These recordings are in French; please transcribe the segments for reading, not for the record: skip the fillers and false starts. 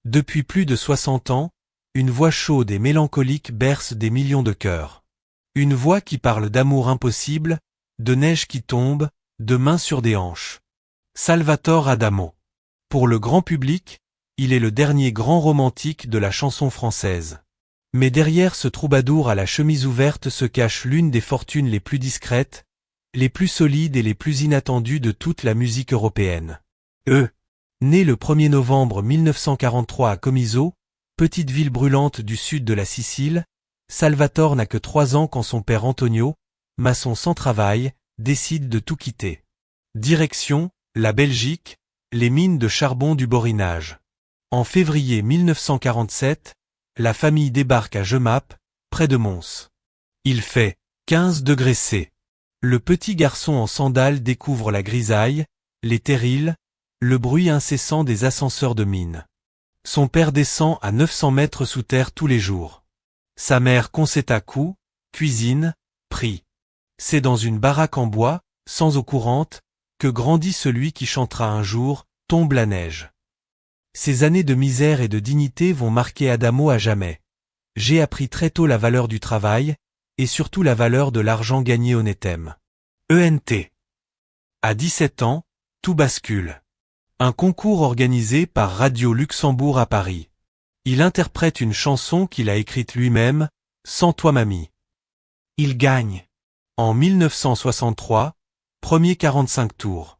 Depuis plus de 60 ans, une voix chaude et mélancolique berce des millions de cœurs. Une voix qui parle d'amour impossible, de neige qui tombe, de mains sur des hanches. Salvatore Adamo. Pour le grand public, il est le dernier grand romantique de la chanson française. Mais derrière ce troubadour à la chemise ouverte se cache l'une des fortunes les plus discrètes, les plus solides et les plus inattendues de toute la musique européenne. Né le 1er novembre 1943 à Comiso, petite ville brûlante du sud de la Sicile, Salvatore n'a que 3 ans quand son père Antonio, maçon sans travail, décide de tout quitter. Direction, la Belgique, les mines de charbon du Borinage. En février 1947, la famille débarque à Jemappes, près de Mons. Il fait 15 degrés C. Le petit garçon en sandales découvre la grisaille, les terrils, le bruit incessant des ascenseurs de mine. Son père descend à 900 mètres sous terre tous les jours. Sa mère concède à coups, cuisine, prie. C'est dans une baraque en bois, sans eau courante, que grandit celui qui chantera un jour « Tombe la neige ». Ces années de misère et de dignité vont marquer Adamo à jamais. J'ai appris très tôt la valeur du travail, et surtout la valeur de l'argent gagné honnêtement. ENT. À 17 ans, tout bascule. Un concours organisé par Radio Luxembourg à Paris. Il interprète une chanson qu'il a écrite lui-même, Sans toi mamie. Il gagne. En 1963, premier 45 tours.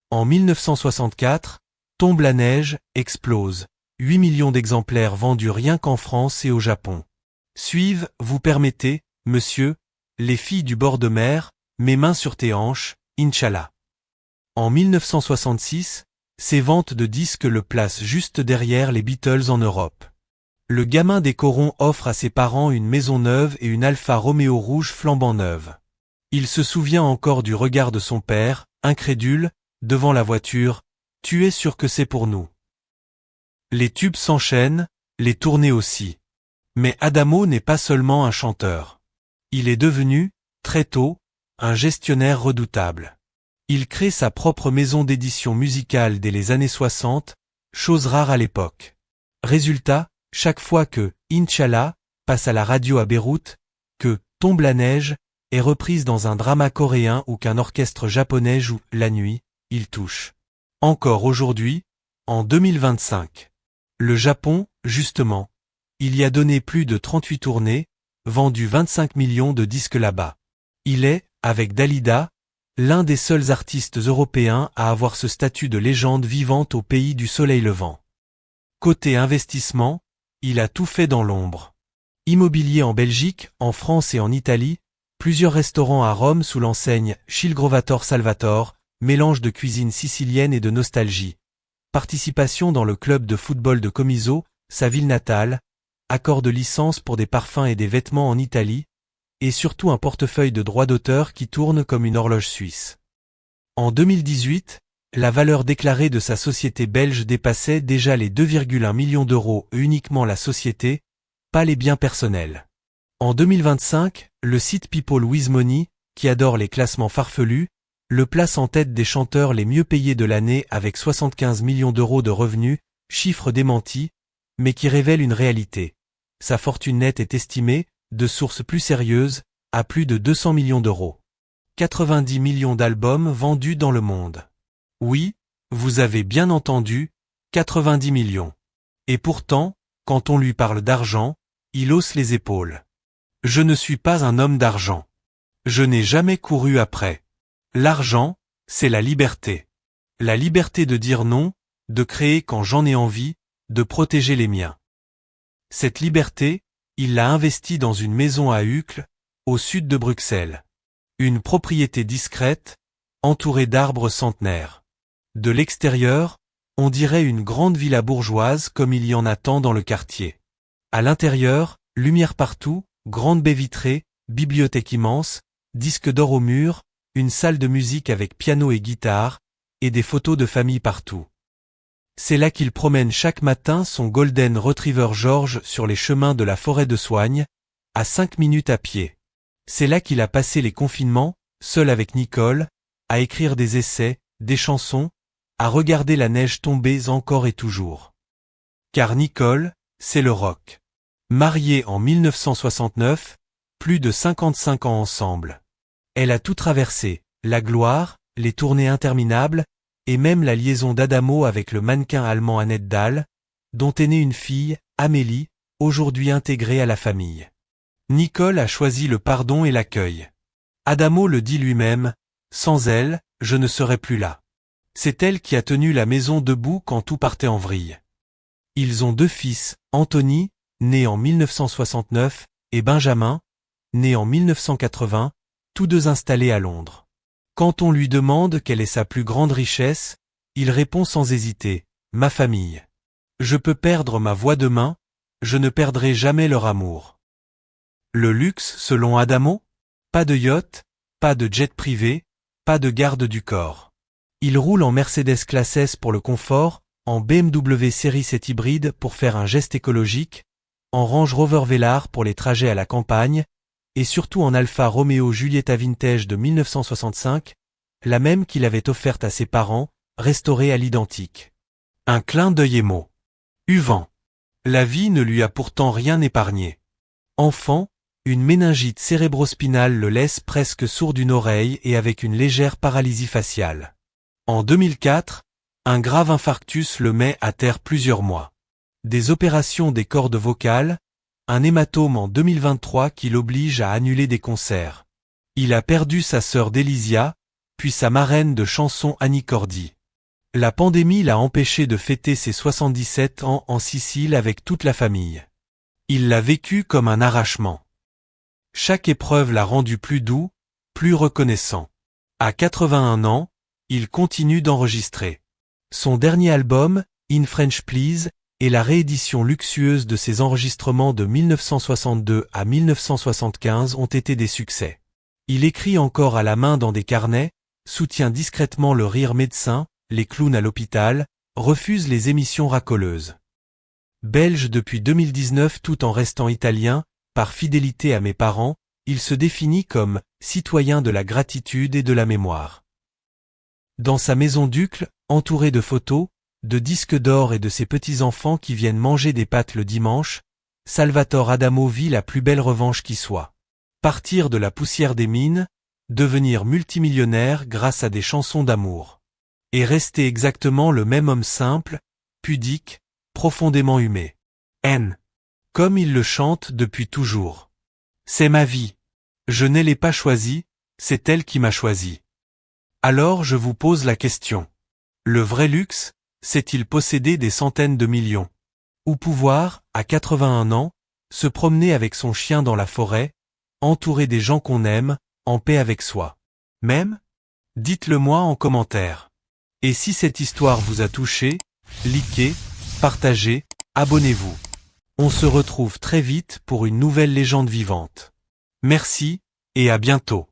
En 1964, Tombe la neige, explose. 8 millions d'exemplaires vendus rien qu'en France et au Japon. Suivent, vous permettez, monsieur, les filles du bord de mer, mes mains sur tes hanches, Inch'Allah. En 1966, ses ventes de disques le placent juste derrière les Beatles en Europe. Le gamin des corons offre à ses parents une maison neuve et une Alfa Romeo rouge flambant neuve. Il se souvient encore du regard de son père, incrédule, devant la voiture, « Tu es sûr que c'est pour nous ?» Les tubes s'enchaînent, les tournées aussi. Mais Adamo n'est pas seulement un chanteur. Il est devenu, très tôt, un gestionnaire redoutable. Il crée sa propre maison d'édition musicale dès les années 60, chose rare à l'époque. Résultat, chaque fois que « Inch'Allah » passe à la radio à Beyrouth, que « Tombe la neige » est reprise dans un drama coréen ou qu'un orchestre japonais joue « La nuit », il touche. Encore aujourd'hui, en 2025. Le Japon, justement, il y a donné plus de 38 tournées, vendu 25 millions de disques là-bas. Il est, avec Dalida, l'un des seuls artistes européens à avoir ce statut de légende vivante au pays du soleil levant. Côté investissement, il a tout fait dans l'ombre. Immobilier en Belgique, en France et en Italie, plusieurs restaurants à Rome sous l'enseigne Chilgrovator Salvatore, mélange de cuisine sicilienne et de nostalgie. Participation dans le club de football de Comiso, sa ville natale, accord de licence pour des parfums et des vêtements en Italie, et surtout un portefeuille de droits d'auteur qui tourne comme une horloge suisse. En 2018, la valeur déclarée de sa société belge dépassait déjà les 2,1 millions d'euros uniquement la société, pas les biens personnels. En 2025, le site People with Money, qui adore les classements farfelus, le place en tête des chanteurs les mieux payés de l'année avec 75 millions d'euros de revenus, chiffre démenti, mais qui révèle une réalité. Sa fortune nette est estimée, de sources plus sérieuses, à plus de 200 millions d'euros. 90 millions d'albums vendus dans le monde. Oui, vous avez bien entendu, 90 millions. Et pourtant, quand on lui parle d'argent, il hausse les épaules. Je ne suis pas un homme d'argent. Je n'ai jamais couru après. L'argent, c'est la liberté. La liberté de dire non, de créer quand j'en ai envie, de protéger les miens. Cette liberté, il l'a investie dans une maison à Uccle, au sud de Bruxelles. Une propriété discrète, entourée d'arbres centenaires. De l'extérieur, on dirait une grande villa bourgeoise comme il y en a tant dans le quartier. À l'intérieur, lumière partout, grande baie vitrée, bibliothèque immense, disques d'or au mur, une salle de musique avec piano et guitare, et des photos de famille partout. C'est là qu'il promène chaque matin son Golden Retriever George sur les chemins de la forêt de Soignes, à 5 minutes à pied. C'est là qu'il a passé les confinements, seul avec Nicole, à écrire des essais, des chansons, à regarder la neige tomber encore et toujours. Car Nicole, c'est le rock. Mariée en 1969, plus de 55 ans ensemble. Elle a tout traversé, la gloire, les tournées interminables, et même la liaison d'Adamo avec le mannequin allemand Annette Dahl, dont est née une fille, Amélie, aujourd'hui intégrée à la famille. Nicole a choisi le pardon et l'accueil. Adamo le dit lui-même, « Sans elle, je ne serais plus là. » C'est elle qui a tenu la maison debout quand tout partait en vrille. Ils ont 2 fils, Anthony, né en 1969, et Benjamin, né en 1980, tous 2 installés à Londres. Quand on lui demande quelle est sa plus grande richesse, il répond sans hésiter, « Ma famille. Je peux perdre ma voix demain, je ne perdrai jamais leur amour. » Le luxe selon Adamo? Pas de yacht, pas de jet privé, pas de garde du corps. Il roule en Mercedes Classe S pour le confort, en BMW Série 7 hybride pour faire un geste écologique, en Range Rover Velar pour les trajets à la campagne, et surtout en Alfa Romeo Giulietta Vintage de 1965, la même qu'il avait offerte à ses parents, restaurée à l'identique. Un clin d'œil émo. Uvent. La vie ne lui a pourtant rien épargné. Enfant, une méningite cérébrospinale le laisse presque sourd d'une oreille et avec une légère paralysie faciale. En 2004, un grave infarctus le met à terre plusieurs mois. Des opérations des cordes vocales, un hématome en 2023 qui l'oblige à annuler des concerts. Il a perdu sa sœur Delisia, puis sa marraine de chansons Annie Cordy. La pandémie l'a empêché de fêter ses 77 ans en Sicile avec toute la famille. Il l'a vécu comme un arrachement. Chaque épreuve l'a rendu plus doux, plus reconnaissant. À 81 ans, il continue d'enregistrer. Son dernier album, In French Please, et la réédition luxueuse de ses enregistrements de 1962 à 1975 ont été des succès. Il écrit encore à la main dans des carnets, soutient discrètement le rire médecin, les clowns à l'hôpital, refuse les émissions racoleuses. Belge depuis 2019 tout en restant italien, par fidélité à mes parents, il se définit comme « citoyen de la gratitude et de la mémoire ». Dans sa maison d'Uccle, entouré de photos, de disques d'or et de ses petits-enfants qui viennent manger des pâtes le dimanche, Salvatore Adamo vit la plus belle revanche qui soit. Partir de la poussière des mines, devenir multimillionnaire grâce à des chansons d'amour. Et rester exactement le même homme simple, pudique, profondément humain. Comme il le chante depuis toujours. C'est ma vie. Je ne l'ai pas choisie, c'est elle qui m'a choisi. Alors je vous pose la question. Le vrai luxe, c'est-il posséder des centaines de millions? Ou pouvoir, à 81 ans, se promener avec son chien dans la forêt, entouré des gens qu'on aime, en paix avec soi? Même? Dites-le moi en commentaire. Et si cette histoire vous a touché, likez, partagez, abonnez-vous. On se retrouve très vite pour une nouvelle légende vivante. Merci, et à bientôt.